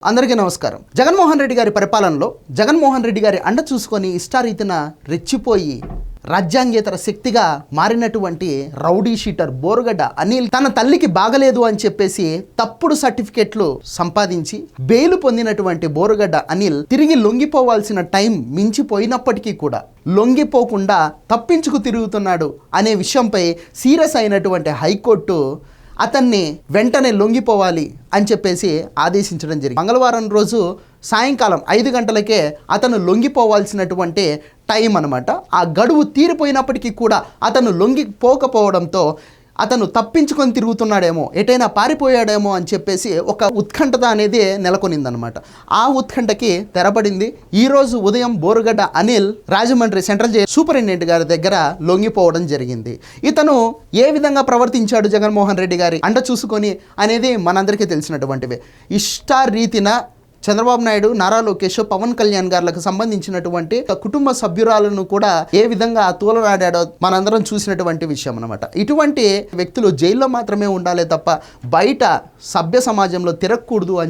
అందరికీ నమస్కారం. జగన్మోహన్ రెడ్డి గారి పరిపాలనలో జగన్మోహన్ రెడ్డి గారి అండ చూసుకొని ఇష్టారీతిన రెచ్చిపోయి రాజ్యాంగేతర శక్తిగా మారినటువంటి రౌడీ షీటర్ బోరుగడ్డ అనిల్ తన తల్లికి బాగలేదు అని చెప్పేసి తప్పుడు సర్టిఫికెట్లు సంపాదించి బెయిల్ పొందినటువంటి బోరుగడ్డ అనిల్ తిరిగి లొంగిపోవాల్సిన టైం మించిపోయినప్పటికీ కూడా లొంగిపోకుండా తప్పించుకు తిరుగుతున్నాడు అనే విషయంపై సీరియస్ అయినటువంటి హైకోర్టు అతన్ని వెంటనే లొంగిపోవాలి అని చెప్పేసి ఆదేశించడం జరిగింది. మంగళవారం రోజు సాయంకాలం 5 గంటలకే అతను లొంగిపోవాల్సినటువంటి టైం అన్నమాట. ఆ గడువు తీరిపోయినప్పటికీ కూడా అతను లొంగిపోకపోవడంతో అతను తప్పించుకొని తిరుగుతున్నాడేమో, ఎటైనా పారిపోయాడేమో అని చెప్పేసి ఒక ఉత్కంఠత అనేది నెలకొనిందనమాట. ఆ ఉత్కంఠకి తెరపడింది. ఈరోజు ఉదయం Borugadda Anil Rajahmundry central jail superintendent గారి దగ్గర లొంగిపోవడం జరిగింది. ఇతను ఏ విధంగా ప్రవర్తించాడు జగన్మోహన్ రెడ్డి గారి అండ చూసుకొని అనేది మనందరికీ తెలిసినటువంటివే. ఇష్టారీతిన చంద్రబాబు నాయుడు, నారా లోకేష్, పవన్ కళ్యాణ్ గారికి సంబంధించినటువంటి కుటుంబ సభ్యురాలను కూడా ఏ విధంగా తూలనాడాడో మనందరం చూసినటువంటి విషయం అన్నమాట. ఇటువంటి వ్యక్తులు జైల్లో మాత్రమే ఉండాలి తప్ప బయట సభ్య సమాజంలో తిరగకూడదు అని